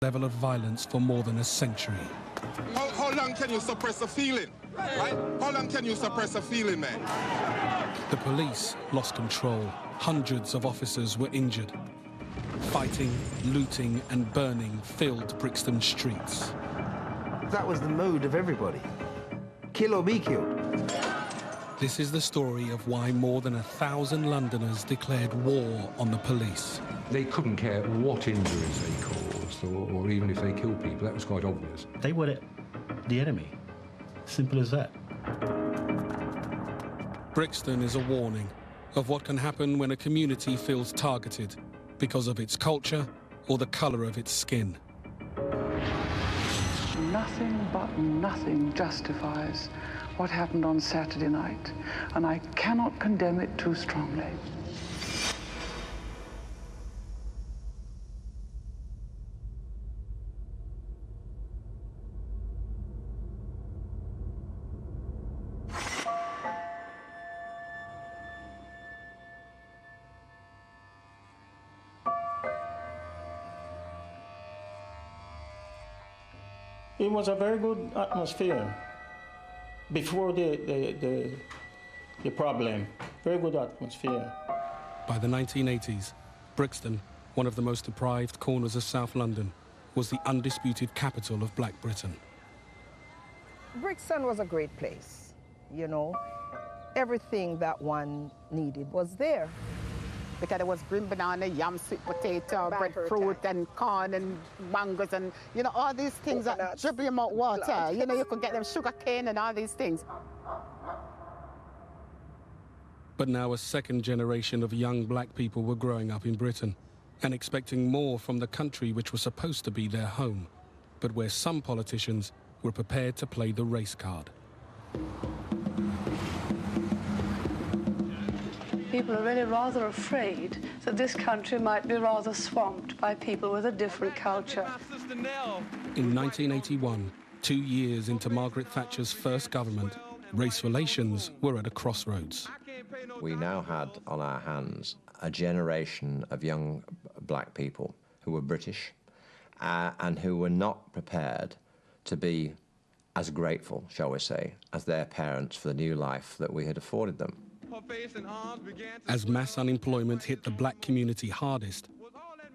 level of violence for more than a century. How long can you suppress a feeling? Right? How long can you suppress a feeling, man? The police lost control. Hundreds of officers were injured. Fighting, looting and burning filled Brixton streets. That was the mood of everybody. Kill or be killed. This is the story of why more than 1,000 Londoners declared war on the police. They couldn't care what injuries they caused, or even if they killed people. That was quite obvious. They were the enemy. Simple as that. Brixton is a warning of what can happen when a community feels targeted because of its culture or the colour of its skin. Nothing but nothing justifies what happened on Saturday night, and I cannot condemn it too strongly. It was a very good atmosphere before the problem. Very good atmosphere. By the 1980s, Brixton, one of the most deprived corners of South London, was the undisputed capital of Black Britain. Brixton was a great place, you know. Everything that one needed was there. Because there was green banana, yam, sweet potato, breadfruit, and corn, and mangoes, and, you know, all these things that drip them out water. You know, you could get them sugar cane and all these things. But now a second generation of young black people were growing up in Britain and expecting more from the country which was supposed to be their home, but where some politicians were prepared to play the race card. People are really rather afraid that this country might be rather swamped by people with a different culture. In 1981, 2 years into Margaret Thatcher's first government, race relations were at a crossroads. We now had on our hands a generation of young black people who were British and who were not prepared to be as grateful, shall we say, as their parents for the new life that we had afforded them. As mass unemployment hit the black community hardest,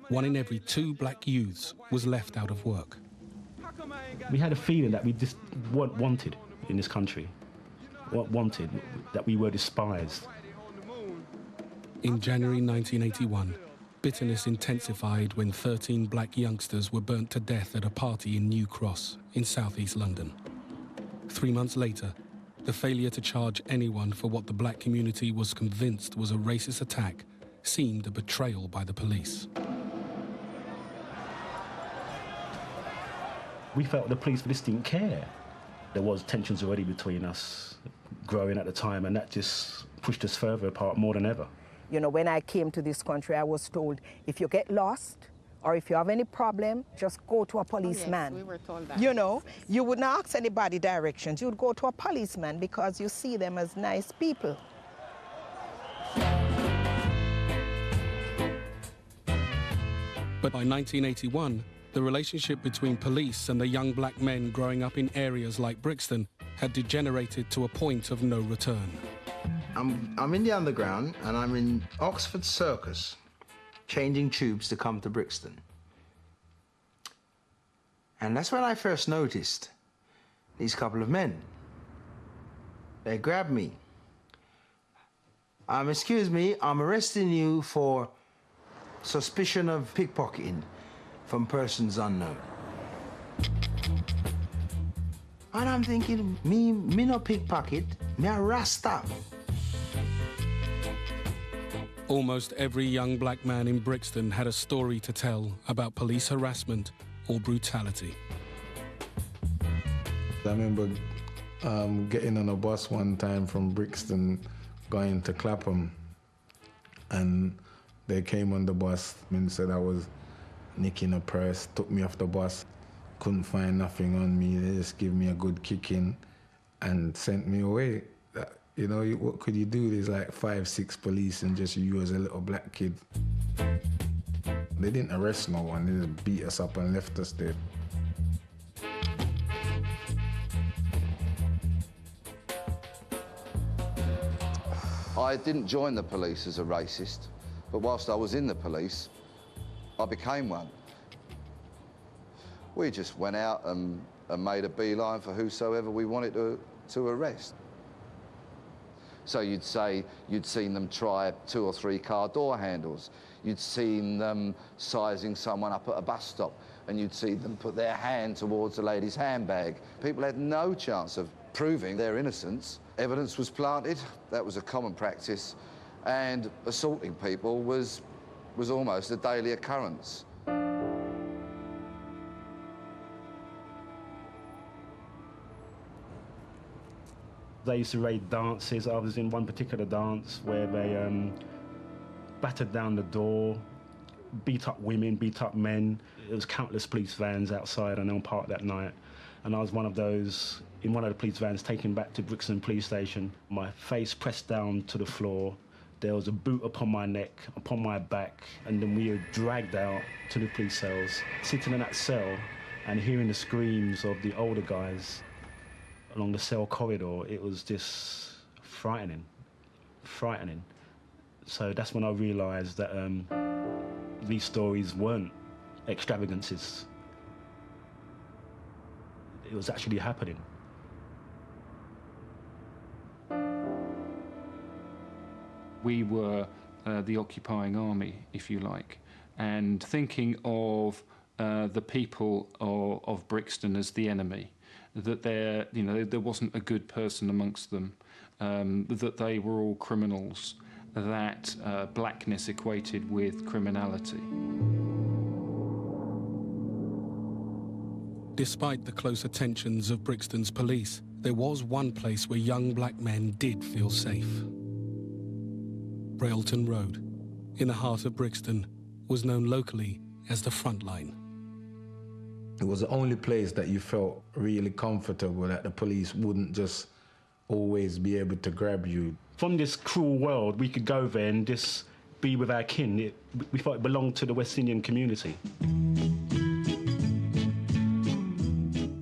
1 in every 2 black youths was left out of work. We had a feeling that we just weren't wanted in this country. Weren't wanted, that we were despised. In January 1981, bitterness intensified when 13 black youngsters were burnt to death at a party in New Cross in southeast London. 3 months later, the failure to charge anyone for what the black community was convinced was a racist attack seemed a betrayal by the police. We felt the police just didn't care. There was tensions already between us growing at the time, and that just pushed us further apart more than ever. You know, when I came to this country, I was told, if you get lost, or if you have any problem, just go to a policeman. Oh, yes, we were told that. You know, you wouldn't ask anybody directions. You would go to a policeman because you see them as nice people. But by 1981, the relationship between police and the young black men growing up in areas like Brixton had degenerated to a point of no return. I'm in the underground, and I'm in Oxford Circus, changing tubes to come to Brixton. And that's when I first noticed these couple of men. They grabbed me. Excuse me, I'm arresting you for suspicion of pickpocketing from persons unknown. And I'm thinking, me no pickpocket, me a Rasta. Almost every young black man in Brixton had a story to tell about police harassment or brutality. I remember getting on a bus one time from Brixton going to Clapham, and they came on the bus and said I was nicking a purse, took me off the bus, couldn't find nothing on me. They just gave me a good kicking and sent me away. You know, what could you do? There's like 5, 6 police and just you as a little black kid. They didn't arrest no one, they just beat us up and left us there. I didn't join the police as a racist, but whilst I was in the police, I became one. We just went out and made a beeline for whosoever we wanted to arrest. So you'd say you'd seen them try 2 or 3 car door handles. You'd seen them sizing someone up at a bus stop, and you'd see them put their hand towards a lady's handbag. People had no chance of proving their innocence. Evidence was planted, that was a common practice, and assaulting people was almost a daily occurrence. They used to raid dances. I was in one particular dance where they battered down the door, beat up women, beat up men. There was countless police vans outside on Elm Park that night. And I was one of those, in one of the police vans taken back to Brixton police station. My face pressed down to the floor. There was a boot upon my neck, upon my back, and then we were dragged out to the police cells. Sitting in that cell and hearing the screams of the older guys along the cell corridor, it was just frightening, frightening. So that's when I realised that these stories weren't extravagances. It was actually happening. We were the occupying army, if you like, and thinking of the people of Brixton as the enemy, that there wasn't a good person amongst them, that they were all criminals, that blackness equated with criminality. Despite the close attentions of Brixton's police, there was one place where young black men did feel safe. Railton Road, in the heart of Brixton, was known locally as the front line. It was the only place that you felt really comfortable, that the police wouldn't just always be able to grab you. From this cruel world, we could go there and just be with our kin. We felt it belonged to the West Indian community.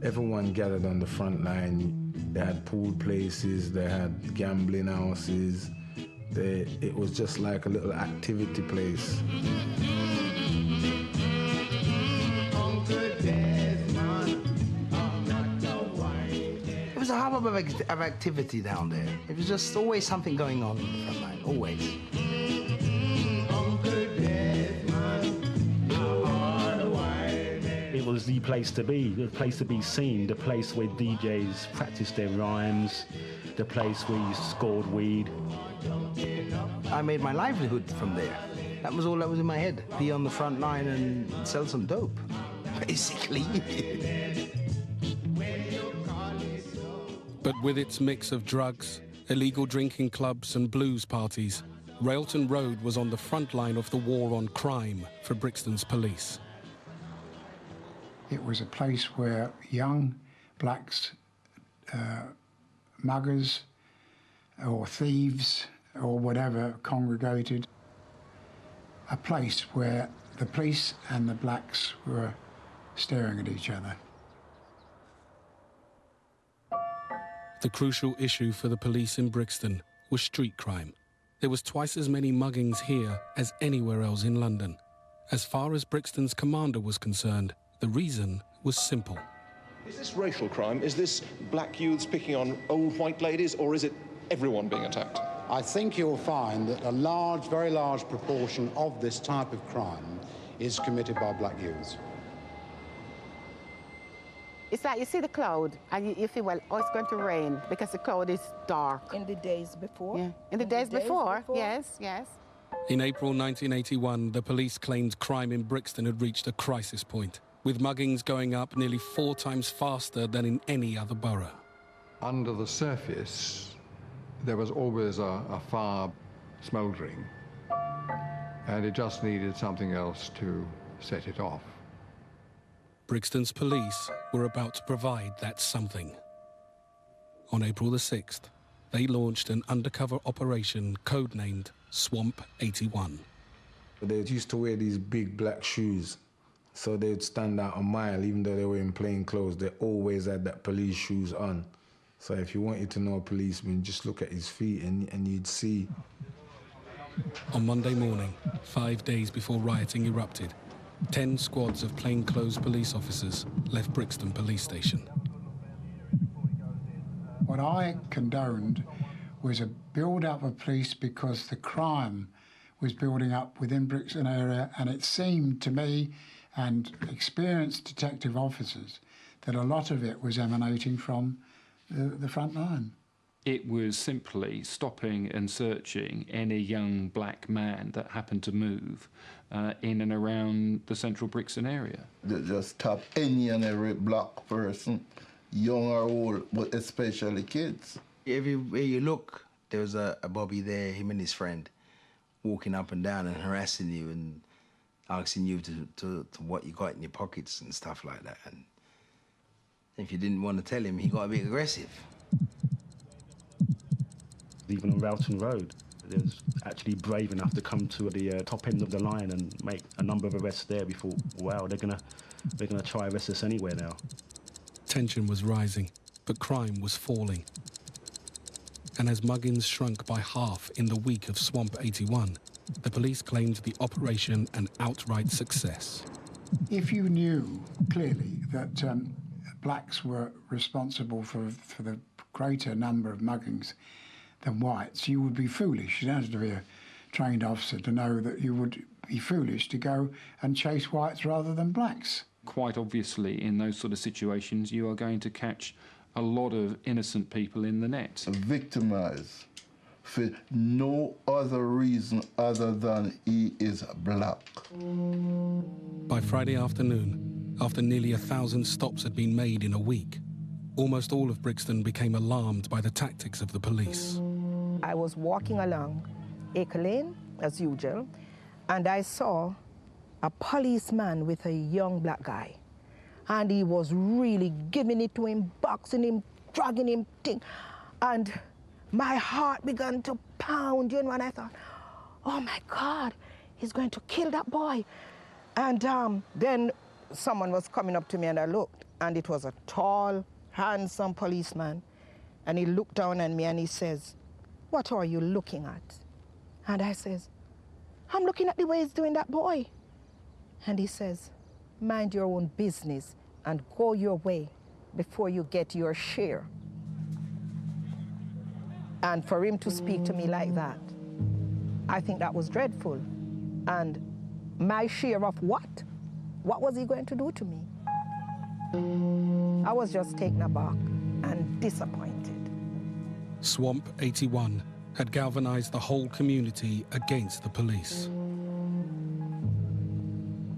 Everyone gathered on the front line. They had pool places, they had gambling houses. It was just like a little activity place. It was a hub of activity down there. It was just always something going on the front line, always. It was the place to be, the place to be seen, the place where DJs practiced their rhymes, the place where you scored weed. I made my livelihood from there. That was all that was in my head. Be on the front line and sell some dope, basically. But with its mix of drugs, illegal drinking clubs and blues parties, Railton Road was on the front line of the war on crime for Brixton's police. It was a place where young blacks, muggers or thieves or whatever congregated. A place where the police and the blacks were staring at each other. The crucial issue for the police in Brixton was street crime. There was twice as many muggings here as anywhere else in London. As far as Brixton's commander was concerned, the reason was simple. Is this racial crime? Is this black youths picking on old white ladies, or is it everyone being attacked? I think you'll find that a large, very large proportion of this type of crime is committed by black youths. It's like you see the cloud and you feel, well, oh, it's going to rain because the cloud is dark. In the days before? Yeah. In the days before, yes, yes. In April 1981, the police claimed crime in Brixton had reached a crisis point, with muggings going up nearly 4 times faster than in any other borough. Under the surface, there was always a fire smouldering, and it just needed something else to set it off. Brixton's police were about to provide that something. On April the 6th, they launched an undercover operation codenamed Swamp 81. They used to wear these big black shoes, so they'd stand out a mile, even though they were in plain clothes. They always had that police shoes on. So if you wanted to know a policeman, just look at his feet and you'd see. On Monday morning, 5 days before rioting erupted, 10 squads of plainclothes police officers left Brixton Police Station. What I condoned was a build-up of police because the crime was building up within Brixton area, and it seemed to me and experienced detective officers that a lot of it was emanating from the front line. It was simply stopping and searching any young black man that happened to move in and around the central Brixton area. They just stop any and every black person, young or old, but especially kids. Everywhere you look, there was a Bobby there, him and his friend, walking up and down and harassing you and asking you to what you got in your pockets and stuff like that. And if you didn't want to tell him, he got a bit aggressive. Even on Rowton Road, they was actually brave enough to come to the top end of the line and make a number of arrests there. We thought, wow, they're gonna try arrest us anywhere now. Tension was rising, but crime was falling. And as muggings shrunk by half in the week of Swamp 81, the police claimed the operation an outright success. If you knew clearly that blacks were responsible for the greater number of muggings than whites, you would be foolish. You don't have to be a trained officer to know that you would be foolish to go and chase whites rather than blacks. Quite obviously, in those sort of situations, you are going to catch a lot of innocent people in the net. Victimized for no other reason other than he is black. By Friday afternoon, after nearly 1,000 stops had been made in a week, almost all of Brixton became alarmed by the tactics of the police. I was walking along Acre Lane, as usual, and I saw a policeman with a young black guy. And he was really giving it to him, boxing him, dragging him, and my heart began to pound, you know, and I thought, oh my God, he's going to kill that boy. And then someone was coming up to me and I looked, and it was a tall, handsome policeman. And he looked down at me and he says, what are you looking at? And I says, I'm looking at the way he's doing that boy. And he says, mind your own business and go your way before you get your share. And for him to speak to me like that, I think that was dreadful. And my share of what? What was he going to do to me? I was just taken aback and disappointed. Swamp 81 had galvanized the whole community against the police.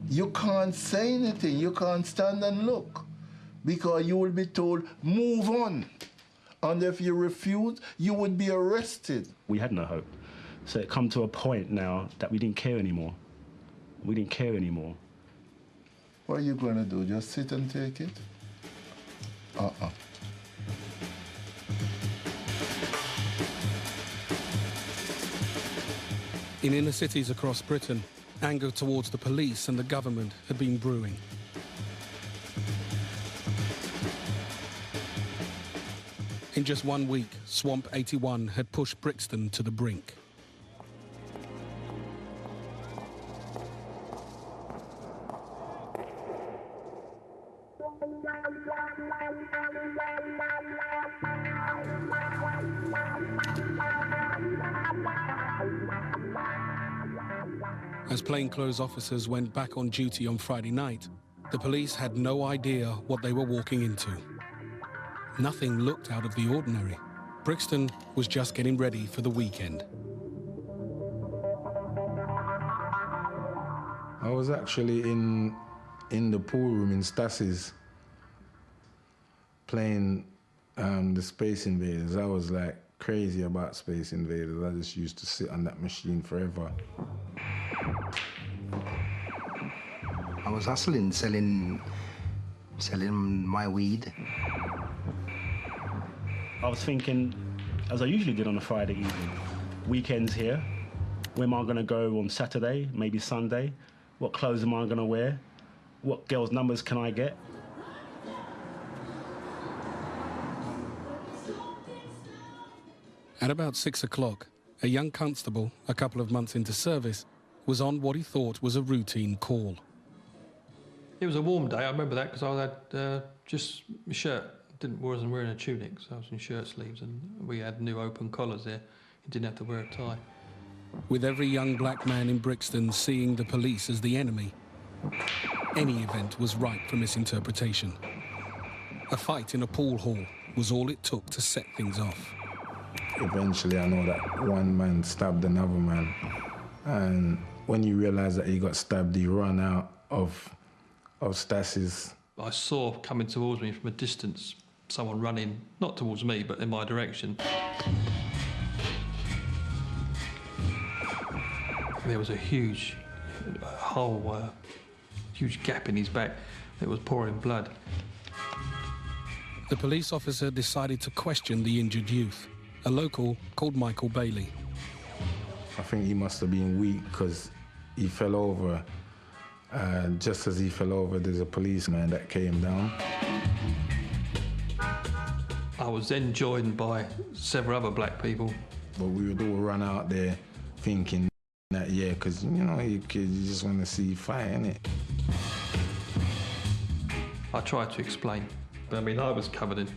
You can't say anything, you can't stand and look, because you will be told, move on. And if you refuse, you would be arrested. We had no hope. So it come to a point now that we didn't care anymore. We didn't care anymore. What are you going to do, just sit and take it? In inner cities across Britain, anger towards the police and the government had been brewing. In just 1 week, Swamp 81 had pushed Brixton to the brink. As plainclothes officers went back on duty on Friday night, the police had no idea what they were walking into. Nothing looked out of the ordinary. Brixton was just getting ready for the weekend. I was actually in the pool room in Stass's playing the Space Invaders. I was like crazy about Space Invaders. I just used to sit on that machine forever. I was hustling, selling my weed. I was thinking, as I usually did on a Friday evening, weekends here, Where am I going to go on Saturday, maybe Sunday? What clothes am I going to wear? What girls' numbers can I get? At about 6 o'clock, a young constable, a couple of months into service, was on what he thought was a routine call. It was a warm day, I remember that, because I had just my shirt. Wasn't wearing a tunic, so I was in shirt sleeves, and we had new open collars there. You didn't have to wear a tie. With every young black man in Brixton seeing the police as the enemy, any event was ripe for misinterpretation. A fight in a pool hall was all it took to set things off. Eventually, I know that one man stabbed another man, and when you realise that he got stabbed, you run out of Stasis. I saw coming towards me from a distance someone running, not towards me, but in my direction. There was a huge hole, huge gap in his back that was pouring blood. The police officer decided to question the injured youth, a local called Michael Bailey. I think he must have been weak because he fell over. Just as he fell over, there's a policeman that came down. I was then joined by several other black people. But we would all run out there thinking that, yeah, because, you know, you just want to see fire, innit? I tried to explain, but I mean, I was covered in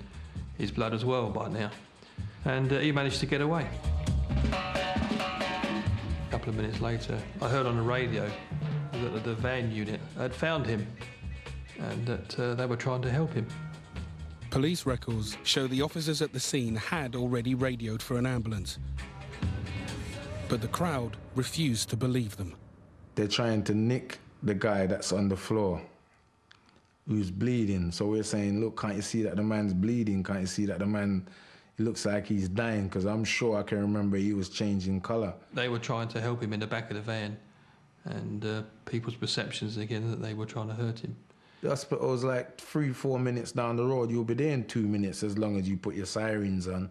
his blood as well by now. And he managed to get away. A couple of minutes later, I heard on the radio that the van unit had found him and that they were trying to help him. Police records show the officers at the scene had already radioed for an ambulance. But the crowd refused to believe them. They're trying to nick the guy that's on the floor who's bleeding. So we're saying, look, can't you see that the man's bleeding? Can't you see that the man, he looks like he's dying? Because I'm sure I can remember he was changing colour. They were trying to help him in the back of the van, and people's perceptions again that they were trying to hurt him. The hospital was like 3-4 minutes down the road. You'll be there in 2 minutes as long as you put your sirens on.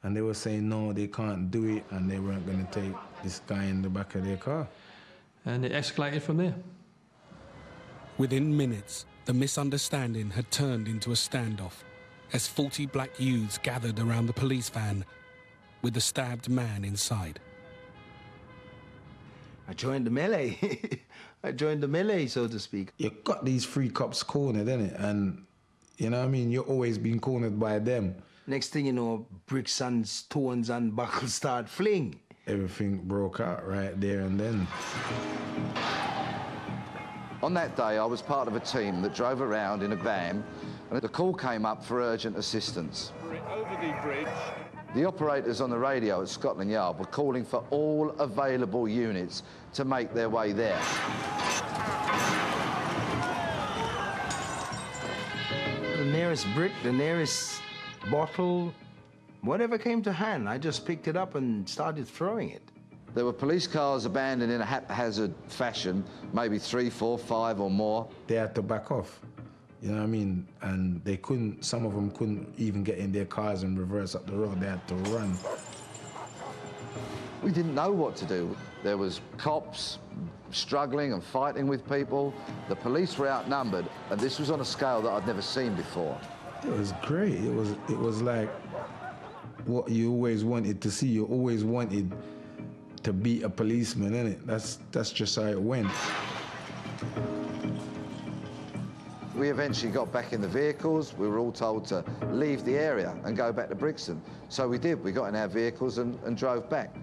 And they were saying, no, they can't do it, and they weren't going to take this guy in the back of their car. And it escalated from there. Within minutes, the misunderstanding had turned into a standoff as 40 black youths gathered around the police van with the stabbed man inside. I joined the melee. I joined the melee, so to speak. You've got these three cops cornered, innit? And, you know what I mean, you're always being cornered by them. Next thing you know, bricks and stones and buckles start fling. Everything broke out right there and then. On that day, I was part of a team that drove around in a van, and the call came up for urgent assistance. Over the bridge. The operators on the radio at Scotland Yard were calling for all available units to make their way there. The nearest brick, the nearest bottle, whatever came to hand, I just picked it up and started throwing it. There were police cars abandoned in a haphazard fashion, maybe 3, 4, 5 or more. They had to back off, you know what I mean? And they couldn't, some of them couldn't even get in their cars and reverse up the road. They had to run. We didn't know what to do. There was cops struggling and fighting with people. The police were outnumbered, and this was on a scale that I'd never seen before. It was great. It was like what you always wanted to see. You always wanted to be a policeman, innit? That's just how it went. We eventually got back in the vehicles. We were all told to leave the area and go back to Brixton. So we did. We got in our vehicles and drove back.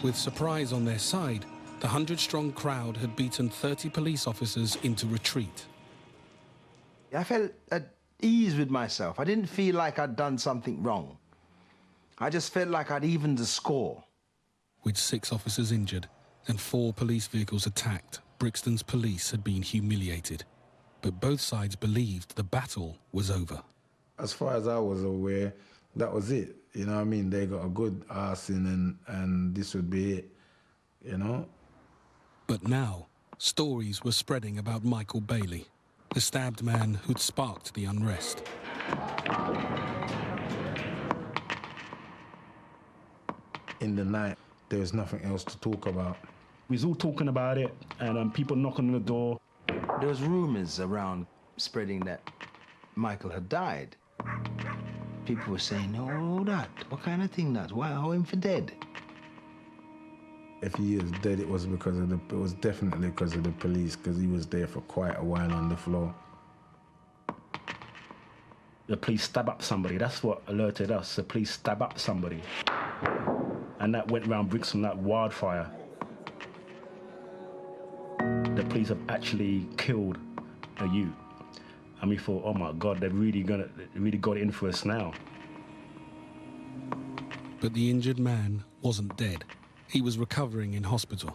With surprise on their side, the 100-strong crowd had beaten 30 police officers into retreat. I felt at ease with myself. I didn't feel like I'd done something wrong. I just felt like I'd evened the score. With 6 officers injured and 4 police vehicles attacked, Brixton's police had been humiliated. But both sides believed the battle was over. As far as I was aware, that was it. You know what I mean? They got a good arse in and this would be it, you know? But now, stories were spreading about Michael Bailey, the stabbed man who'd sparked the unrest. In the night, There was nothing else to talk about. We was all talking about it, and people knocking on the door. There was rumors around spreading that Michael had died. People were saying, "Oh, that, what kind of thing that? Why, how him for dead?" If he is dead, it was definitely because of the police, because he was there for quite a while on the floor. The police stab up somebody. That's what alerted us. The police stab up somebody. And that went around Brixton like wildfire. The police have actually killed a youth. And we thought, oh my God, they've really got it in for us now. But the injured man wasn't dead. He was recovering in hospital.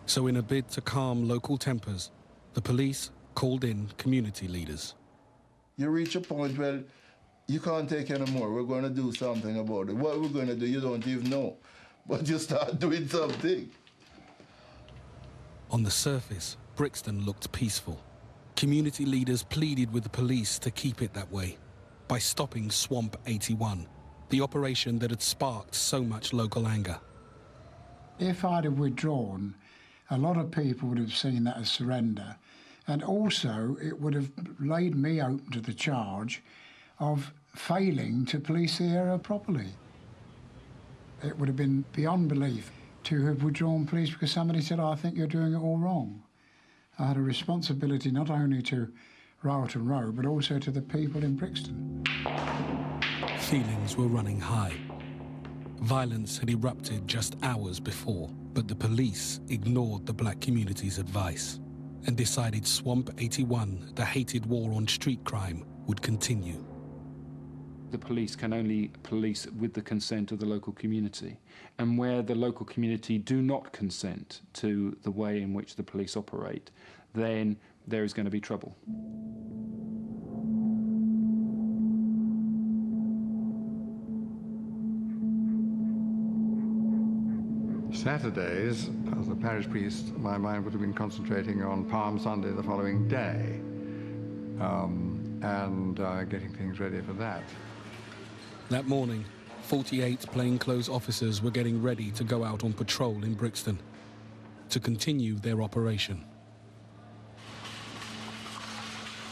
So in a bid to calm local tempers, the police called in community leaders. You reach a point where you can't take any more. We're going to do something about it. What we're going to do, you don't even know. But you start doing something. On the surface, Brixton looked peaceful. Community leaders pleaded with the police to keep it that way by stopping Swamp 81, the operation that had sparked so much local anger. If I'd have withdrawn, a lot of people would have seen that as surrender, and also it would have laid me open to the charge of failing to police the area properly. It would have been beyond belief to have withdrawn police because somebody said, "Oh, I think you're doing it all wrong." I had a responsibility not only to Railton Road, but also to the people in Brixton. Feelings were running high. Violence had erupted just hours before, but the police ignored the black community's advice and decided Swamp 81, the hated war on street crime, would continue. The police can only police with the consent of the local community. And where the local community do not consent to the way in which the police operate, then there is going to be trouble. Saturdays, as a parish priest, my mind would have been concentrating on Palm Sunday the following day, and getting things ready for that. That morning, 48 plainclothes officers were getting ready to go out on patrol in Brixton to continue their operation.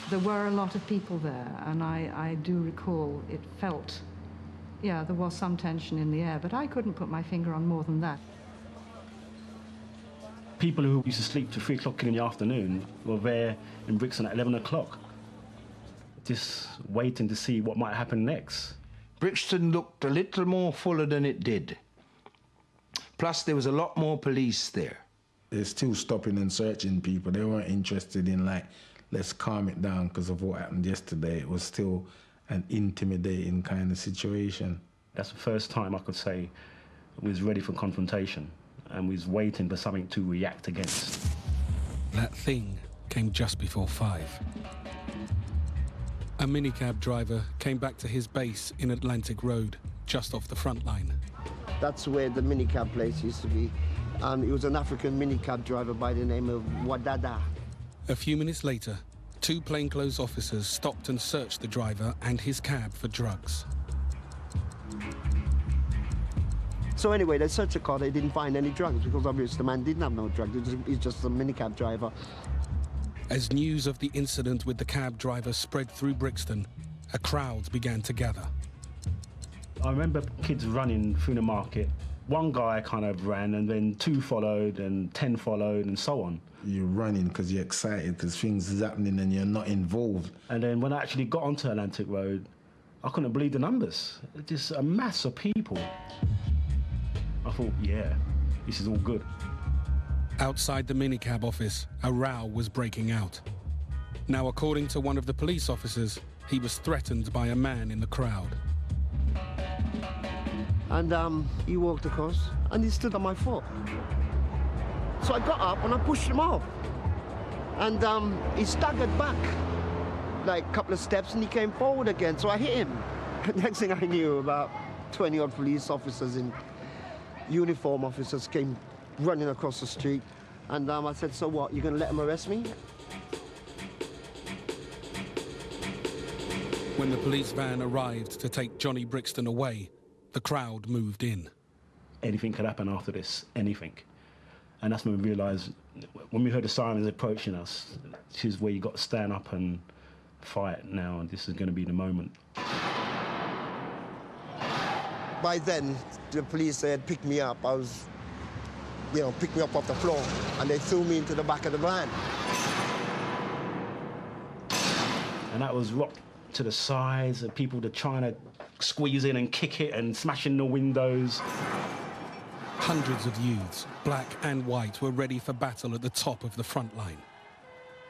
There were a lot of people there, and I do recall it felt, yeah, there was some tension in the air, but I couldn't put my finger on more than that. People who used to sleep till 3 o'clock in the afternoon were there in Brixton at 11 o'clock, just waiting to see what might happen next. Brixton looked a little more fuller than it did. Plus, there was a lot more police there. They're still stopping and searching people. They weren't interested in, like, let's calm it down because of what happened yesterday. It was still an intimidating kind of situation. That's the first time I could say we was ready for confrontation and we was waiting for something to react against. That thing came just before 5. A minicab driver came back to his base in Atlantic Road, just off the front line. That's where the minicab place used to be. It was an African minicab driver by the name of Wadada. A few minutes later, 2 plainclothes officers stopped and searched the driver and his cab for drugs. So anyway, they searched the car, they didn't find any drugs because obviously the man didn't have no drugs, he's just a minicab driver. As news of the incident with the cab driver spread through Brixton, a crowd began to gather. I remember kids running through the market. One guy kind of ran, and then 2 followed, and 10 followed, and so on. You're running because you're excited, because things is happening and you're not involved. And then when I actually got onto Atlantic Road, I couldn't believe the numbers. Just a mass of people. I thought, yeah, this is all good. Outside the minicab office, a row was breaking out. Now, according to one of the police officers, he was threatened by a man in the crowd. And he walked across and he stood on my foot. So I got up and I pushed him off. And he staggered back like a couple of steps and he came forward again, so I hit him. Next thing I knew, about 20-odd police officers in uniform officers came running across the street, and I said, so what, you're going to let them arrest me? When the police van arrived to take Johnny Brixton away, the crowd moved in. Anything could happen after this, anything. And that's when we realised, when we heard the sirens approaching us, this is where you got to stand up and fight now, and this is going to be the moment. By then, the police had picked me up. I was, picked me up off the floor, and they threw me into the back of the van. And that was rocked to the sides, and people were trying to squeeze in and kick it and smashing the windows. Hundreds of youths, black and white, were ready for battle at the top of the front line.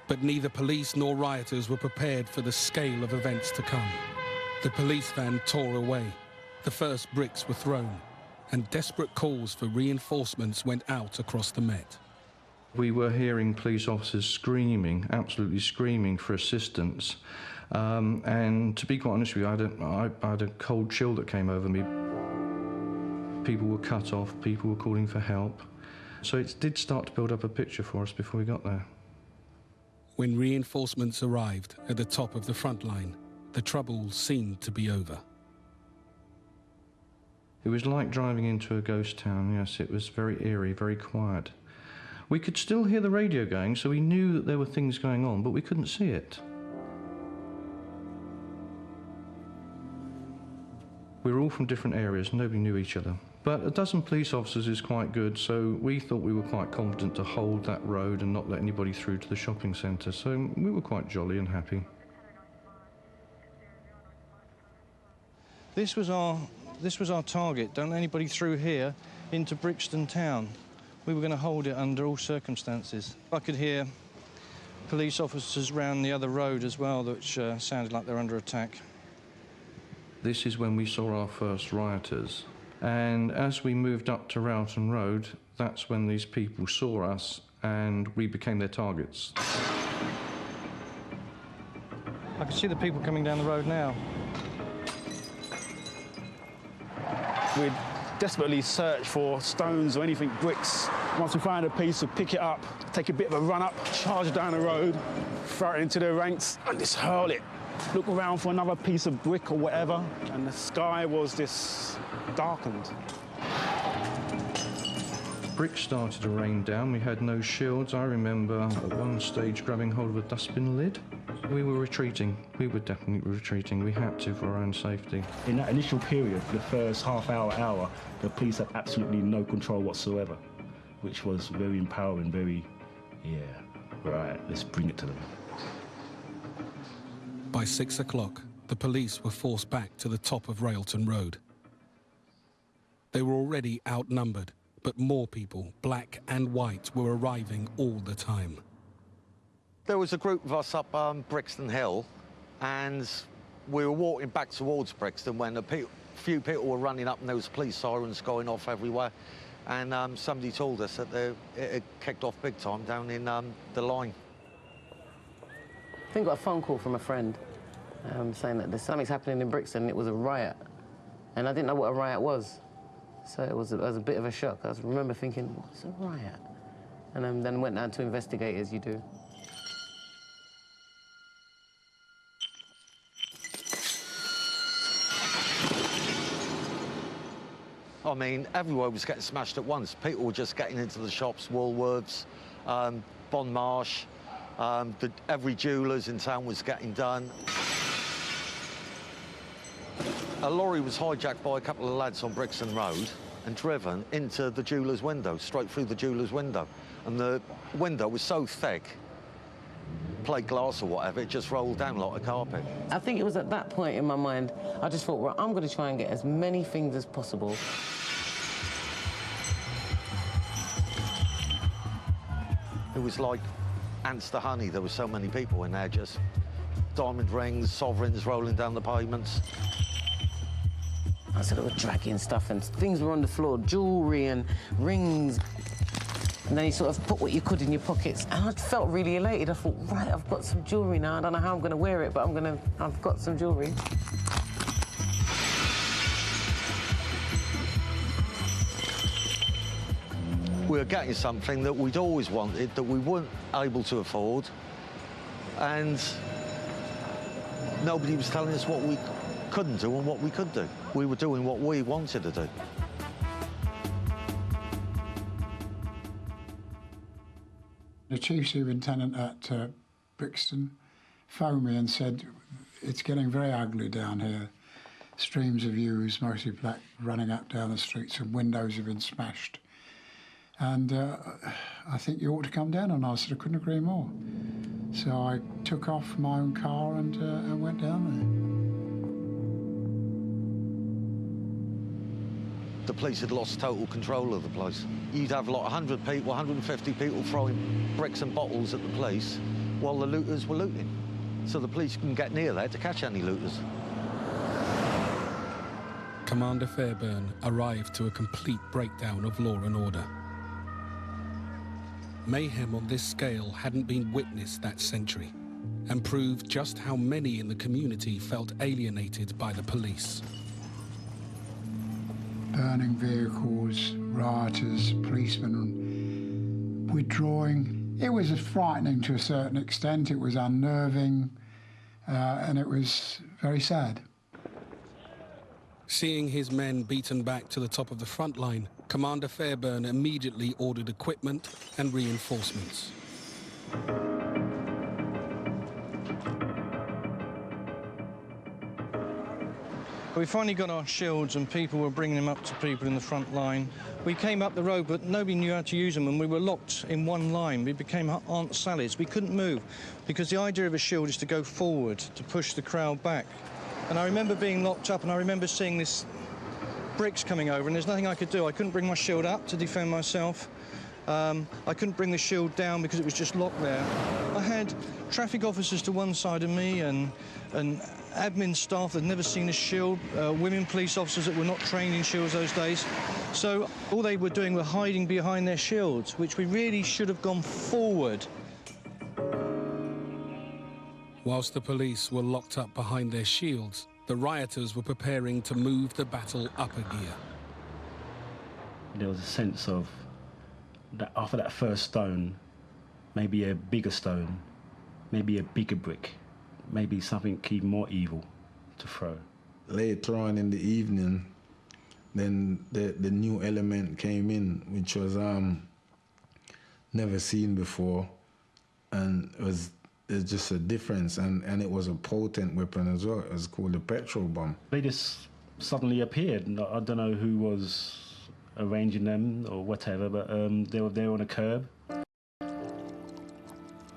But neither police nor rioters were prepared for the scale of events to come. The police van tore away. The first bricks were thrown, and desperate calls for reinforcements went out across the Met. We were hearing police officers screaming, absolutely screaming for assistance. And to be quite honest with you, I had a cold chill that came over me. People were cut off, people were calling for help. So it did start to build up a picture for us before we got there. When reinforcements arrived at the top of the front line, the trouble seemed to be over. It was like driving into a ghost town, yes. It was very eerie, very quiet. We could still hear the radio going, so we knew that there were things going on, but we couldn't see it. We were all from different areas, nobody knew each other. But a dozen police officers is quite good, so we thought we were quite confident to hold that road and not let anybody through to the shopping centre, so we were quite jolly and happy. This was our target. Don't let anybody through here into Brixton town. We were going to hold it under all circumstances. I could hear police officers round the other road as well, which sounded like they're under attack. This is when we saw our first rioters. And as we moved up to Rowton Road, that's when these people saw us and we became their targets. I can see the people coming down the road now. We'd desperately search for stones or anything, bricks. Once we find a piece, we pick it up, take a bit of a run up, charge down the road, throw it into the ranks and just hurl it. Look around for another piece of brick or whatever, and the sky was just darkened. Bricks started to rain down. We had no shields. I remember at one stage grabbing hold of a dustbin lid. We were retreating. We were definitely retreating. We had to for our own safety. In that initial period, for the first half hour, the police had absolutely no control whatsoever, which was very empowering, very, right, let's bring it to them. By 6 o'clock, the police were forced back to the top of Railton Road. They were already outnumbered, but more people, black and white, were arriving all the time. There was a group of us up Brixton Hill, and we were walking back towards Brixton when a few people were running up and there was police sirens going off everywhere. And somebody told us that it had kicked off big time down in the line. I think I got a phone call from a friend saying that there's something's happening in Brixton and it was a riot. And I didn't know what a riot was. So it was a bit of a shock. I remember thinking, what's a riot? And then went down to investigate as you do. I mean, everywhere was getting smashed at once. People were just getting into the shops, Woolworths, Bon Marsh, every jeweller's in town was getting done. A lorry was hijacked by a couple of lads on Brixton Road and driven into the jeweller's window, straight through the jeweller's window. And the window was so thick, plate glass or whatever, it just rolled down like a carpet. I think it was at that point in my mind, I just thought, right, I'm going to try and get as many things as possible. It was like ants to honey. There were so many people in there, just diamond rings, sovereigns rolling down the pavements. I sort of were dragging stuff and things were on the floor, jewellery and rings. And then you sort of put what you could in your pockets. And I felt really elated. I thought, right, I've got some jewellery now. I don't know how I'm going to wear it, but I've got some jewellery. We were getting something that we'd always wanted, that we weren't able to afford. And nobody was telling us what we couldn't do and what we could do. We were doing what we wanted to do. The chief superintendent at Brixton phoned me and said, it's getting very ugly down here. Streams of youths, mostly black, running up down the streets, and windows have been smashed. And I think you ought to come down. And I said, I couldn't agree more. So I took off my own car and went down there. The police had lost total control of the place. You'd have like 100 people, 150 people throwing bricks and bottles at the police while the looters were looting. So the police couldn't get near there to catch any looters. Commander Fairbairn arrived to a complete breakdown of law and order. Mayhem on this scale hadn't been witnessed that century, and proved just how many in the community felt alienated by the police. Burning vehicles, rioters, policemen withdrawing. It was frightening to a certain extent. It was unnerving, and it was very sad. Seeing his men beaten back to the top of the front line, Commander Fairbairn immediately ordered equipment and reinforcements. We finally got our shields and people were bringing them up to people in the front line. We came up the road, but nobody knew how to use them, and we were locked in one line. We became Aunt Sally's. We couldn't move because the idea of a shield is to go forward, to push the crowd back. And I remember being locked up, and I remember seeing this bricks coming over, and there's nothing I could do. I couldn't bring my shield up to defend myself. I couldn't bring the shield down because it was just locked there. I had traffic officers to one side of me and admin staff that had never seen a shield, women police officers that were not trained in shields those days. So all they were doing were hiding behind their shields, which we really should have gone forward. Whilst the police were locked up behind their shields, the rioters were preparing to move the battle up a gear. There was a sense of that after that first stone, maybe a bigger stone, maybe a bigger brick, maybe something even more evil to throw. Later on in the evening, then the new element came in, which was never seen before, and there's just a difference, and it was a potent weapon as well. It was called a petrol bomb. They just suddenly appeared. I don't know who was arranging them or whatever, but they were there on a curb.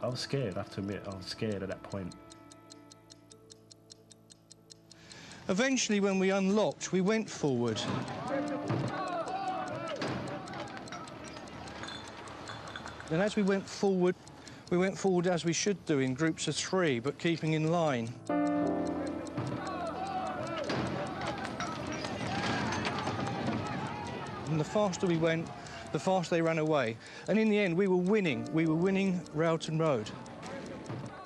I was scared, I have to admit. I was scared at that point. Eventually, when we unlocked, we went forward. And as we went forward as we should do, in groups of 3, but keeping in line. And the faster we went, the faster they ran away. And in the end, we were winning. We were winning Rowton Road.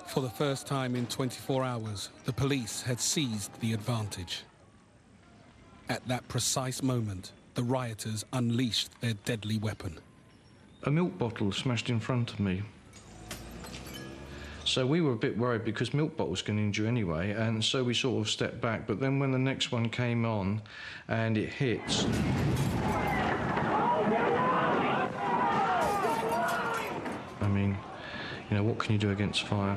For the first time in 24 hours, the police had seized the advantage. At that precise moment, the rioters unleashed their deadly weapon. A milk bottle smashed in front of me. So we were a bit worried because milk bottles can injure anyway, and so we sort of stepped back. But then when the next one came on and it hit, I mean, you know, what can you do against fire?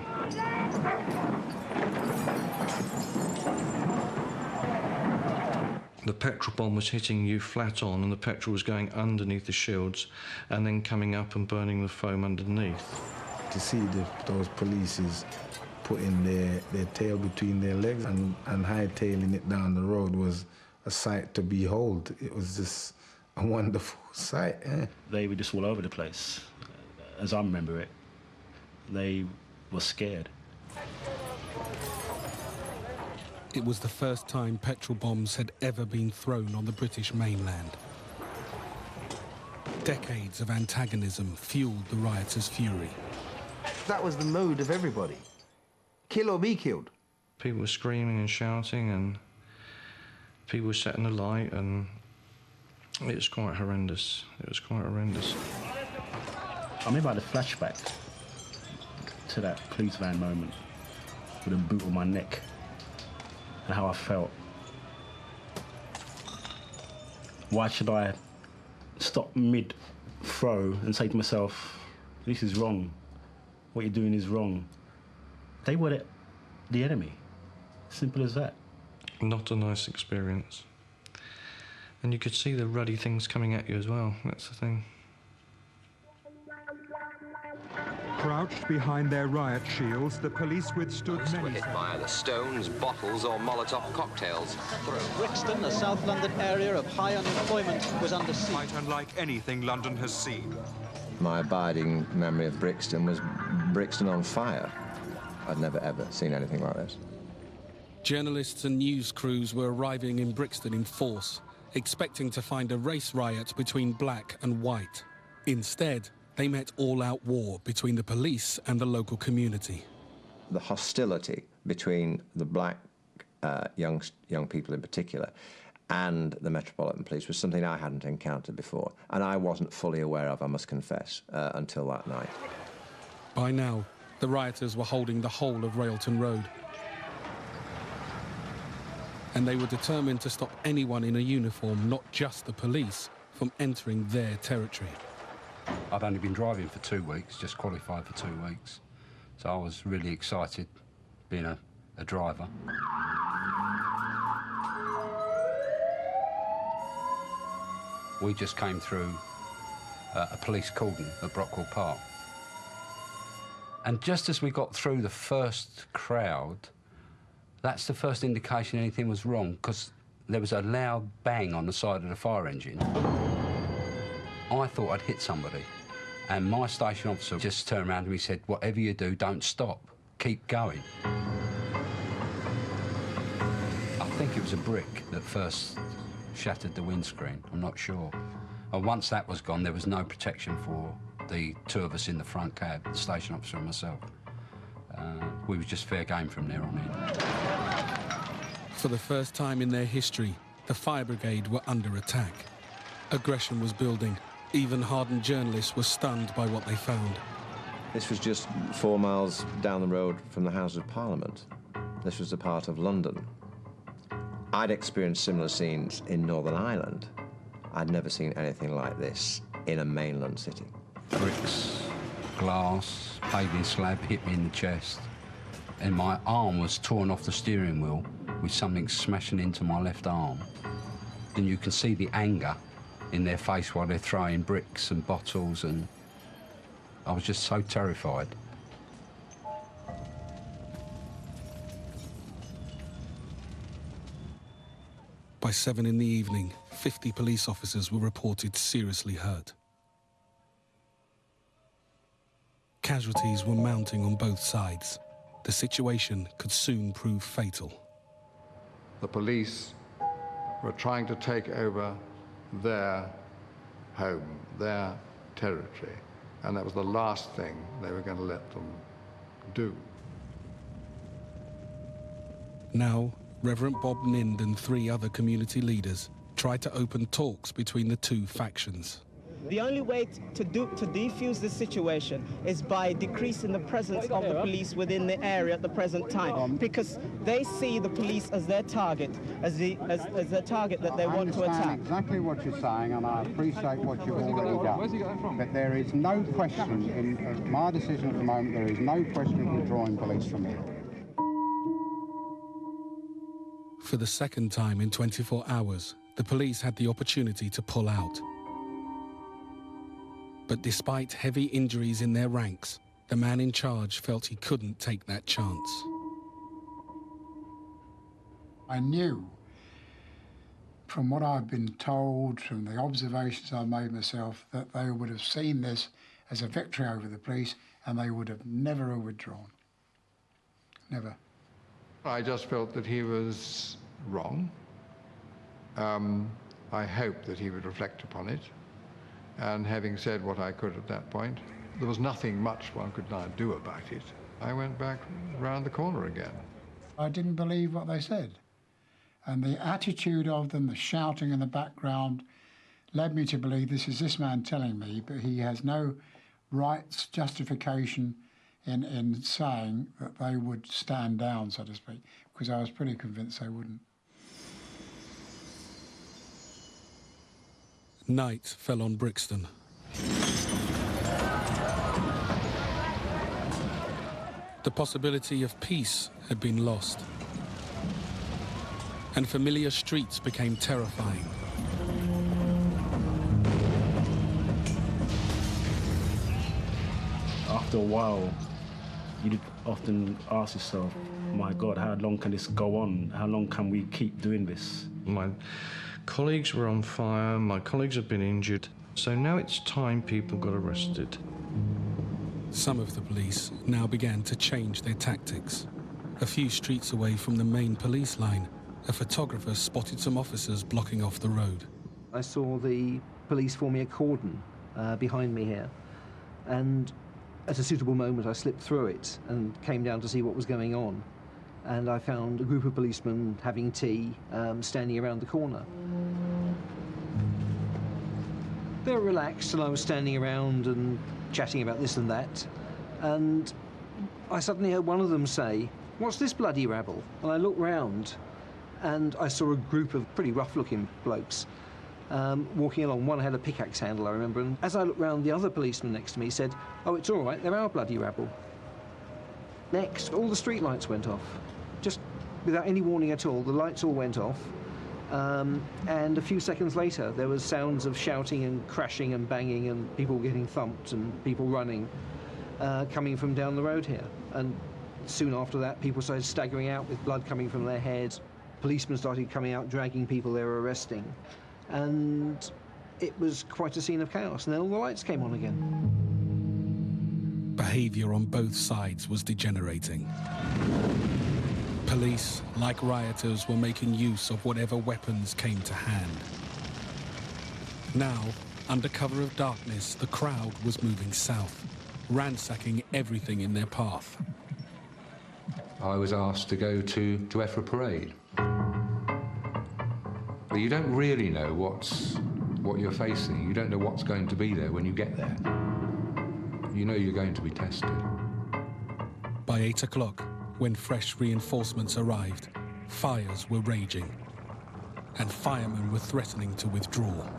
The petrol bomb was hitting you flat on, and the petrol was going underneath the shields and then coming up and burning the foam underneath. To see those polices putting their tail between their legs and hightailing it down the road was a sight to behold. It was just a wonderful sight. They were just all over the place. As I remember it, they were scared. It was the first time petrol bombs had ever been thrown on the British mainland. Decades of antagonism fueled the rioters' fury. That was the mood of everybody. Kill or be killed. People were screaming and shouting, and people were setting the light, and it was quite horrendous. It was quite horrendous. I remember I had a flashback to that police van moment with a boot on my neck. and how I felt. Why should I stop mid-throw and say to myself, this is wrong, what you're doing is wrong? They were the enemy, simple as that. Not a nice experience. And you could see the ruddy things coming at you as well, that's the thing. Crouched behind their riot shields, the police withstood Most were many... hit by either stones, bottles or Molotov cocktails. Brixton, a South London area of high unemployment, was under siege. Quite unlike anything London has seen. My abiding memory of Brixton was Brixton on fire. I'd never ever seen anything like this. Journalists and news crews were arriving in Brixton in force, expecting to find a race riot between black and white. Instead, they met all-out war between the police and the local community. The hostility between the black young people in particular and the Metropolitan Police was something I hadn't encountered before, and I wasn't fully aware of, I must confess, until that night. By now, the rioters were holding the whole of Railton Road, and they were determined to stop anyone in a uniform, not just the police, from entering their territory. I'd only been driving for 2 weeks, just qualified for 2 weeks, so I was really excited being a driver. We just came through a police cordon at Brockwell Park. And just as we got through the first crowd, that's the first indication anything was wrong, because there was a loud bang on the side of the fire engine. I thought I'd hit somebody, and my station officer just turned around to me and said, whatever you do, don't stop, keep going. I think it was a brick that first shattered the windscreen, I'm not sure. And once that was gone, there was no protection for the two of us in the front cab, the station officer and myself. We were just fair game from there on in. For the first time in their history, the fire brigade were under attack. Aggression was building. Even hardened journalists were stunned by what they found. This was just 4 miles down the road from the Houses of Parliament. This was a part of London. I'd experienced similar scenes in Northern Ireland. I'd never seen anything like this in a mainland city. Bricks, glass, paving slab hit me in the chest, and my arm was torn off the steering wheel with something smashing into my left arm. And you can see the anger in their face while they're throwing bricks and bottles, and I was just so terrified. By 7 in the evening, 50 police officers were reported seriously hurt. Casualties were mounting on both sides. The situation could soon prove fatal. The police were trying to take over their home, their territory, and that was the last thing they were going to let them do. Now, Reverend Bob Nind and 3 other community leaders tried to open talks between the two factions. The only way to defuse this situation is by decreasing the presence of the police within the area at the present time, because they see the police as their target, as the target that they want to attack. I understand exactly what you're saying, and I appreciate what you've already done. But there is no question, in my decision at the moment, there is no question of withdrawing police from here. For the second time in 24 hours, the police had the opportunity to pull out. But despite heavy injuries in their ranks, the man in charge felt he couldn't take that chance. I knew, from what I've been told, from the observations I've made myself, that they would have seen this as a victory over the police, and they would have never withdrawn. Never. I just felt that he was wrong. I hoped that he would reflect upon it. And having said what I could at that point, there was nothing much one could now do about it. I went back round the corner again. I didn't believe what they said. And the attitude of them, the shouting in the background, led me to believe this is this man telling me, but he has no rights, justification in saying that they would stand down, so to speak, because I was pretty convinced they wouldn't. Night fell on Brixton. The possibility of peace had been lost, and familiar streets became terrifying. After a while, you'd often ask yourself, my God, how long can this go on? How long can we keep doing this? My colleagues were on fire, my colleagues have been injured, so now it's time people got arrested. Some of the police now began to change their tactics. A few streets away from the main police line, a photographer spotted some officers blocking off the road. I saw the police forming a cordon behind me here, and at a suitable moment I slipped through it and came down to see what was going on. And I found a group of policemen having tea, standing around the corner. They were relaxed, and I was standing around and chatting about this and that. And I suddenly heard one of them say, "What's this bloody rabble?" And I looked round, and I saw a group of pretty rough-looking blokes walking along. One had a pickaxe handle, I remember. And as I looked round, the other policeman next to me said, "Oh, it's all right, they're our bloody rabble." Next, all the street lights went off. Just without any warning at all, the lights all went off. And a few seconds later, there was sounds of shouting and crashing and banging and people getting thumped and people running, coming from down the road here. And soon after that, people started staggering out with blood coming from their heads. Policemen started coming out, dragging people they were arresting. And it was quite a scene of chaos. And then all the lights came on again. Behavior on both sides was degenerating. Police, like rioters, were making use of whatever weapons came to hand. Now, under cover of darkness, the crowd was moving south, ransacking everything in their path. I was asked to go to Effra Parade. But you don't really know what you're facing. You don't know what's going to be there when you get there. You know you're going to be tested. By 8 o'clock, when fresh reinforcements arrived, fires were raging, and firemen were threatening to withdraw.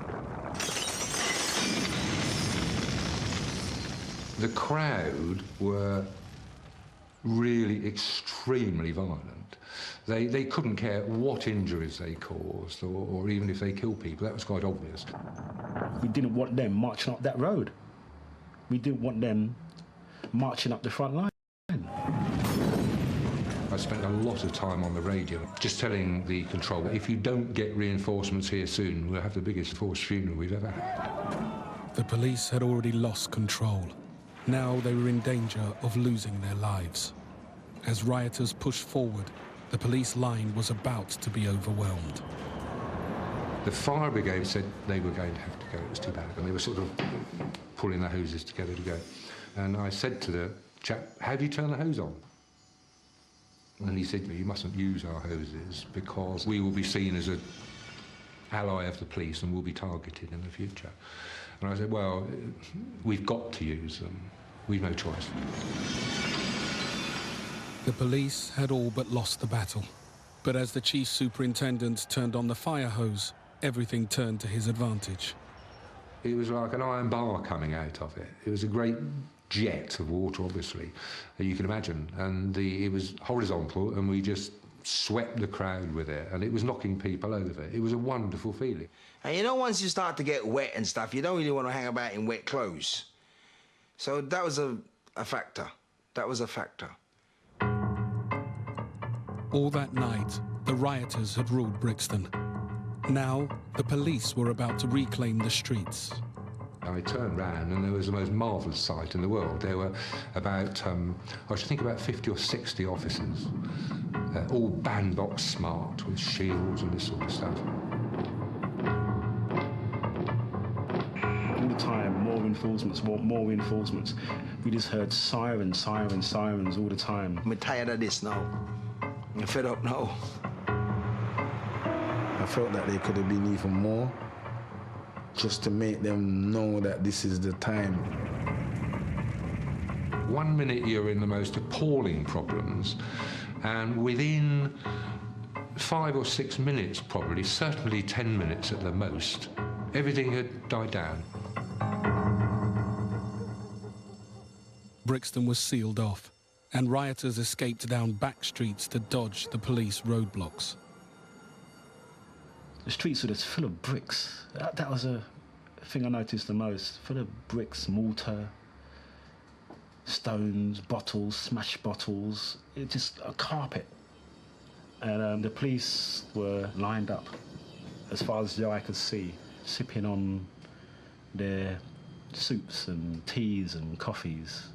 The crowd were really extremely violent. They couldn't care what injuries they caused, or even if they killed people. That was quite obvious. We didn't want them marching up that road. We didn't want them marching up the front line. I spent a lot of time on the radio, just telling the control that if you don't get reinforcements here soon, we'll have the biggest forced funeral we've ever had. The police had already lost control. Now they were in danger of losing their lives. As rioters pushed forward, the police line was about to be overwhelmed. The fire brigade said they were going to have to go. It was too bad. And they were sort of pulling their hoses together to go. And I said to the chap, "How do you turn the hose on?" And he said, "You mustn't use our hoses because we will be seen as an ally of the police and will be targeted in the future." And I said, "Well, we've got to use them. We've no choice." The police had all but lost the battle. But as the chief superintendent turned on the fire hose, everything turned to his advantage. It was like an iron bar coming out of it. It was a great jet of water, obviously, you can imagine. And it was horizontal, and we just swept the crowd with it, and it was knocking people over. It was a wonderful feeling. And you know, once you start to get wet and stuff, you don't really want to hang about in wet clothes. So that was a factor. That was a factor. All that night, the rioters had ruled Brixton. Now, the police were about to reclaim the streets. I turned round and there was the most marvellous sight in the world. There were about, I should think about 50 or 60 officers, all bandbox smart with shields and this sort of stuff. All the time, more reinforcements, more reinforcements. We just heard sirens, sirens, sirens all the time. I'm tired of this now. I'm fed up now. I felt that there could have been even more, just to make them know that this is the time. 1 minute you're in the most appalling problems, and within 5 or 6 minutes probably, certainly 10 minutes at the most, everything had died down. Brixton was sealed off, and rioters escaped down back streets to dodge the police roadblocks. The streets were just full of bricks. That was a thing I noticed the most. Full of bricks, mortar, stones, bottles, smashed bottles. It's just a carpet. And the police were lined up as far as the eye could see, sipping on their soups and teas and coffees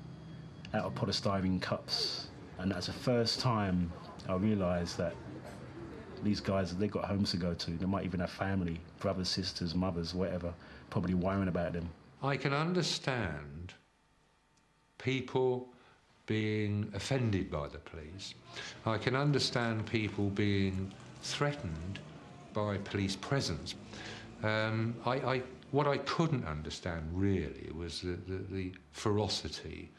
out of polystyrene cups. And that's the first time I realised that these guys, they've got homes to go to. They might even have family, brothers, sisters, mothers, whatever, probably worrying about them. I can understand people being offended by the police. I can understand people being threatened by police presence. What I couldn't understand really was the ferocity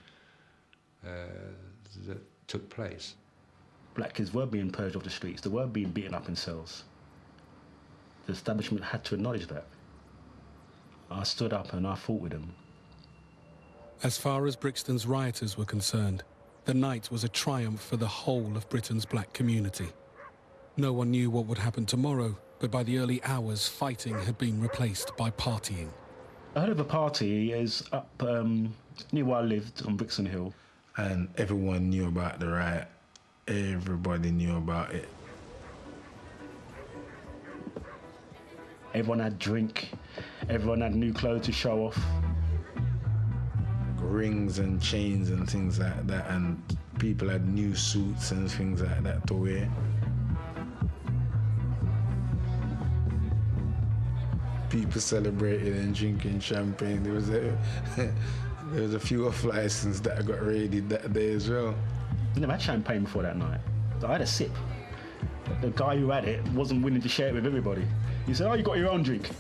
that took place. Black kids were being purged off the streets. They were being beaten up in cells. The establishment had to acknowledge that. I stood up and I fought with them. As far as Brixton's rioters were concerned, the night was a triumph for the whole of Britain's black community. No one knew what would happen tomorrow, but by the early hours, fighting had been replaced by partying. I heard of a party is up near where I lived on Brixton Hill. And everyone knew about the riot. Everybody knew about it. Everyone had drink. Everyone had new clothes to show off. Rings and chains and things like that, and people had new suits and things like that to wear. People celebrated and drinking champagne. There was a few off-license that got raided that day as well. I never had champagne before that night. I had a sip. The guy who had it wasn't willing to share it with everybody. He said, "Oh, you got your own drink."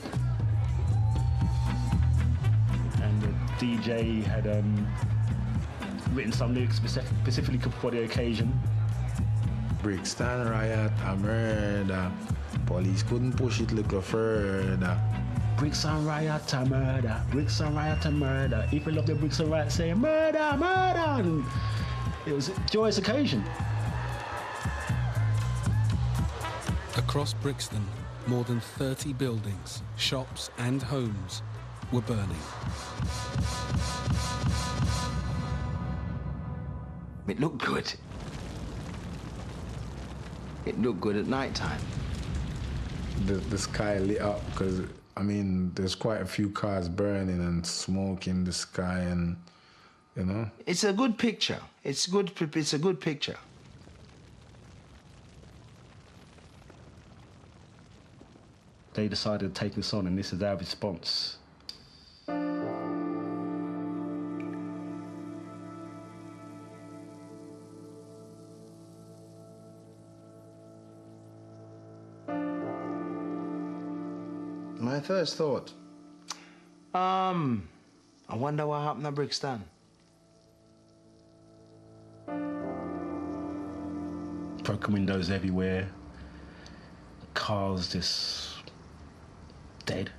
And the DJ had written some lyrics specifically for the occasion. Brixton riot, a murder. Police couldn't push it little further. Brixton riot, a murder. Brixton riot, a murder. If you love the Brixton riot, say murder, murder. And it was a joyous occasion. Across Brixton, more than 30 buildings, shops and homes were burning. It looked good. It looked good at night time. The sky lit up because, I mean, there's quite a few cars burning and smoke in the sky, and, you know. It's a good picture. It's a good picture. They decided to take us on, and this is our response. My first thought, I wonder what happened at Brixton. Broken windows everywhere, cars just dead.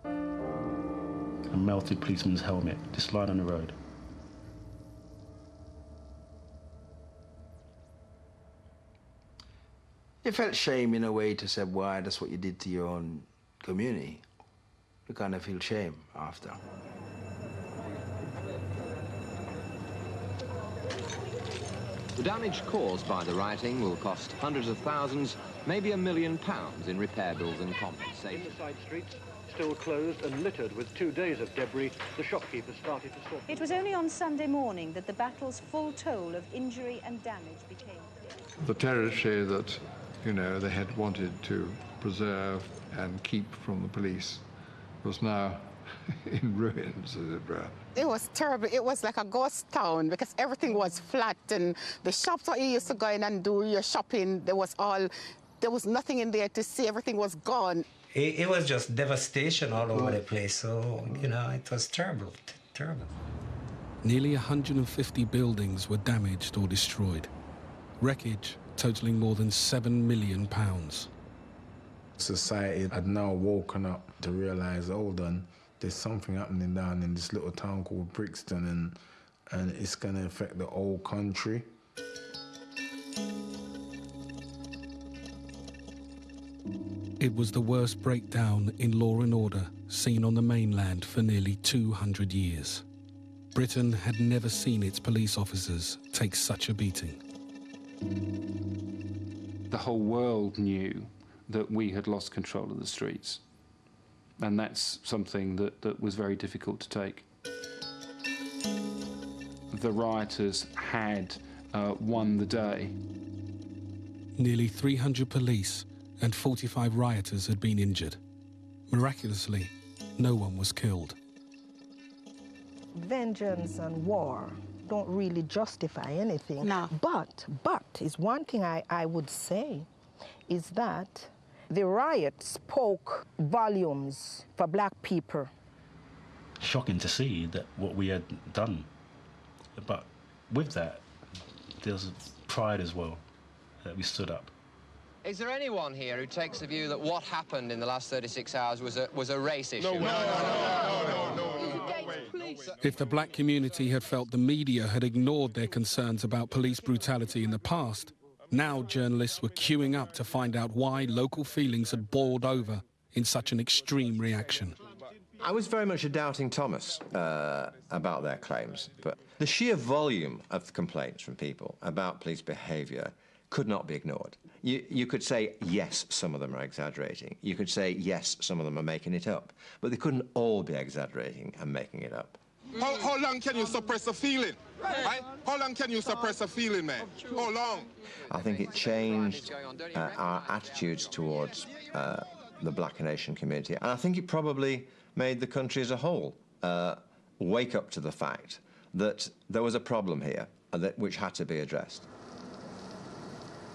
A melted policeman's helmet just lying on the road. You felt shame in a way to say, why, that's what you did to your own community. You kind of feel shame after. The damage caused by the rioting will cost hundreds of thousands, maybe £1 million in repair bills and compensation. In the side streets, still closed and littered with 2 days of debris, the shopkeepers started to sort. It was only on Sunday morning that the battle's full toll of injury and damage became clear. The territory that, you know, they had wanted to preserve and keep from the police was now in ruins, as it were. It was terrible. It was like a ghost town because everything was flat, and the shops where you used to go in and do your shopping, there was nothing in there to see. Everything was gone. It was just devastation all over the place. So, you know, it was terrible, terrible. Nearly 150 buildings were damaged or destroyed. Wreckage totaling more than £7 million. Society had now woken up to realise, hold on, there's something happening down in this little town called Brixton, and it's going to affect the whole country. It was the worst breakdown in law and order seen on the mainland for nearly 200 years. Britain had never seen its police officers take such a beating. The whole world knew that we had lost control of the streets. And that's something that was very difficult to take. The rioters had won the day. Nearly 300 police and 45 rioters had been injured. Miraculously, no one was killed. Vengeance and war don't really justify anything. No. But is one thing I would say is that the riot spoke volumes for black people. Shocking to see that what we had done. But with that, there's pride as well, that we stood up. Is there anyone here who takes the view that what happened in the last 36 hours was a race issue? No. If the black community had felt the media had ignored their concerns about police brutality in the past, now journalists were queuing up to find out why local feelings had boiled over in such an extreme reaction. I was very much a doubting Thomas about their claims, but the sheer volume of complaints from people about police behaviour could not be ignored. You could say, yes, some of them are exaggerating. You could say, yes, some of them are making it up. But they couldn't all be exaggerating and making it up. How long can you suppress a feeling? Right? How long can you suppress a feeling, man? How long? I think it changed our attitudes towards the black and Asian community. And I think it probably made the country as a whole wake up to the fact that there was a problem here which had to be addressed.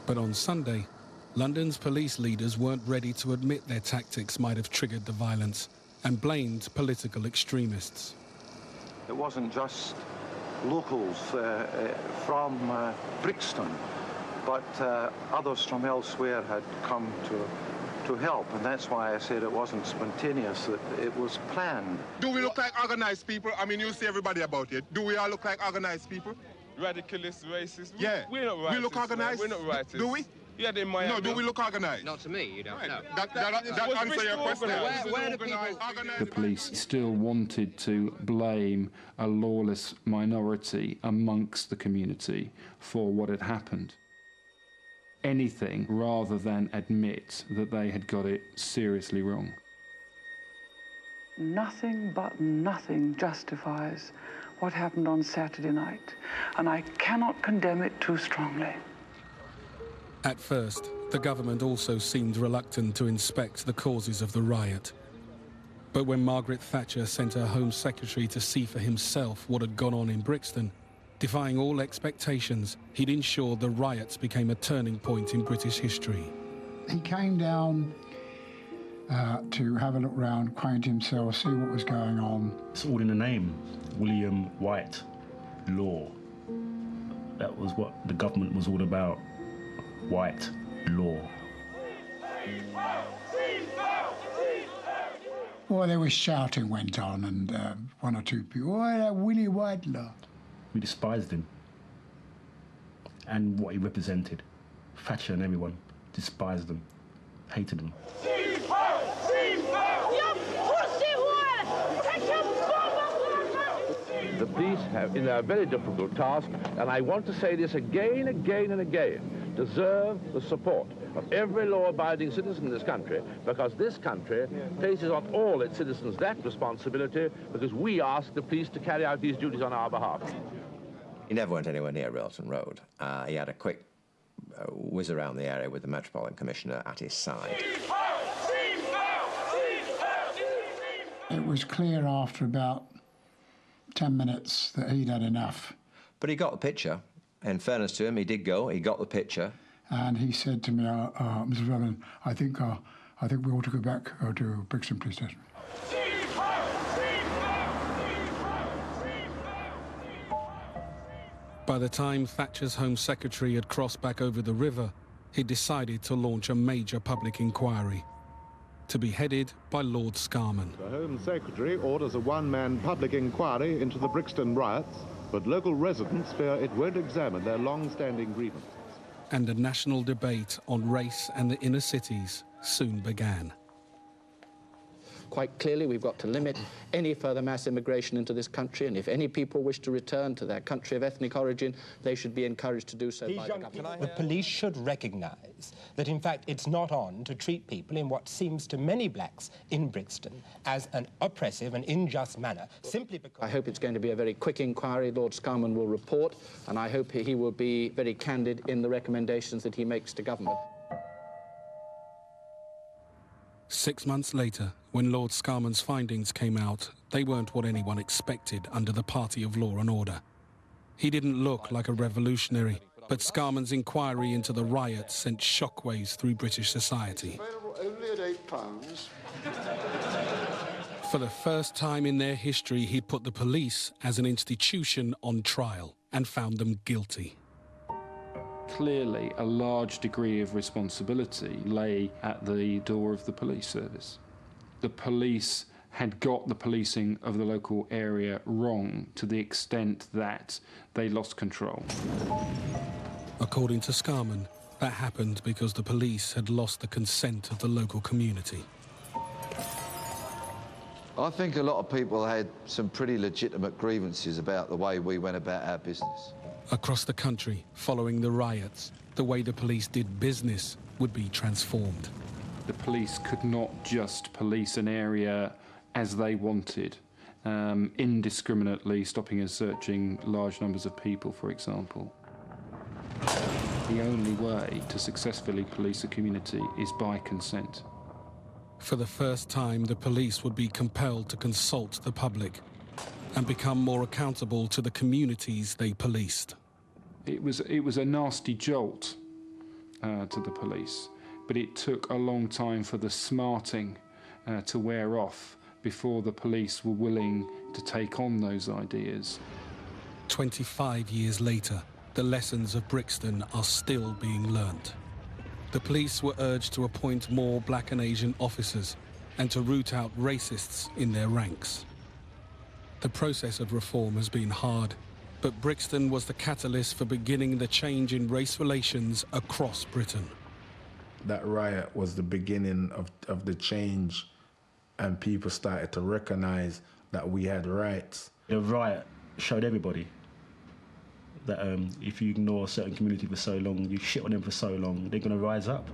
But on Sunday, London's police leaders weren't ready to admit their tactics might have triggered the violence and blamed political extremists. It wasn't just locals from Brixton, but others from elsewhere had come to help, and that's why I said it wasn't spontaneous, that it was planned. Do we look like organized people? I mean, you see everybody about it. Do we all look like organized people? Radicalist, racist. Yeah. We're not racist. We look organized? Man. We're not racist. Do we? Yeah, in Miami. No, do we look organized? Not to me, you don't know. That answer your question. Where do people... The police still wanted to blame a lawless minority amongst the community for what had happened. Anything rather than admit that they had got it seriously wrong. Nothing but nothing justifies what happened on Saturday night, and I cannot condemn it too strongly. At first, the government also seemed reluctant to inspect the causes of the riot. But when Margaret Thatcher sent her Home Secretary to see for himself what had gone on in Brixton, defying all expectations, he'd ensured the riots became a turning point in British history. He came down to have a look round, acquaint himself, see what was going on. It's all in the name, William White Law. That was what the government was all about, white law. Well, there was shouting went on, and one or two people, oh, that Willie White Law. We despised him and what he represented. Thatcher and everyone despised him, hated him. The police have, in a very difficult task, and I want to say this again, and again, deserve the support of every law-abiding citizen in this country, because this country places on all its citizens that responsibility, because we ask the police to carry out these duties on our behalf. He never went anywhere near Railton Road. He had a quick whiz around the area with the Metropolitan Commissioner at his side. It was clear after about 10 minutes that he'd had enough. But he got the picture. In fairness to him, he did go. He got the picture. And he said to me, Mrs. Rowland, I think we ought to go back to Brixton Police Station. By the time Thatcher's Home Secretary had crossed back over the river, he decided to launch a major public inquiry, to be headed by Lord Scarman. The Home Secretary orders a one-man public inquiry into the Brixton riots, but local residents fear it won't examine their long-standing grievances. And a national debate on race and the inner cities soon began. Quite clearly, we've got to limit any further mass immigration into this country, and if any people wish to return to their country of ethnic origin, they should be encouraged to do so by the government. The police should recognise that, in fact, it's not on to treat people in what seems to many blacks in Brixton as an oppressive and unjust manner, simply because... I hope it's going to be a very quick inquiry. Lord Scarman will report, and I hope he will be very candid in the recommendations that he makes to government. 6 months later, when Lord Scarman's findings came out, they weren't what anyone expected under the Party of Law and Order. He didn't look like a revolutionary, but Scarman's inquiry into the riots sent shockwaves through British society. Only at £8. For the first time in their history, he'd put the police as an institution on trial and found them guilty. Clearly, a large degree of responsibility lay at the door of the police service. The police had got the policing of the local area wrong to the extent that they lost control. According to Scarman, that happened because the police had lost the consent of the local community. I think a lot of people had some pretty legitimate grievances about the way we went about our business. Across the country, following the riots, the way the police did business would be transformed. The police could not just police an area as they wanted, indiscriminately stopping and searching large numbers of people, for example. The only way to successfully police a community is by consent. For the first time, the police would be compelled to consult the public and become more accountable to the communities they policed. It was a nasty jolt to the police, but it took a long time for the smarting to wear off before the police were willing to take on those ideas. 25 years later, the lessons of Brixton are still being learnt. The police were urged to appoint more black and Asian officers and to root out racists in their ranks. The process of reform has been hard, but Brixton was the catalyst for beginning the change in race relations across Britain. That riot was the beginning of the change, and people started to recognise that we had rights. The riot showed everybody that if you ignore a certain community for so long, you shit on them for so long, they're going to rise up.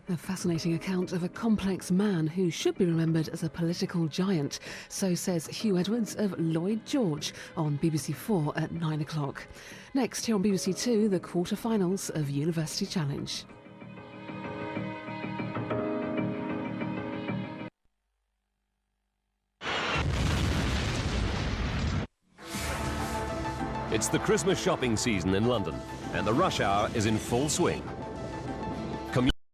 A fascinating account of a complex man who should be remembered as a political giant. So says Hugh Edwards of Lloyd George on BBC 4 at 9 o'clock. Next, here on BBC 2, the quarter-finals of University Challenge. It's the Christmas shopping season in London, and the rush hour is in full swing.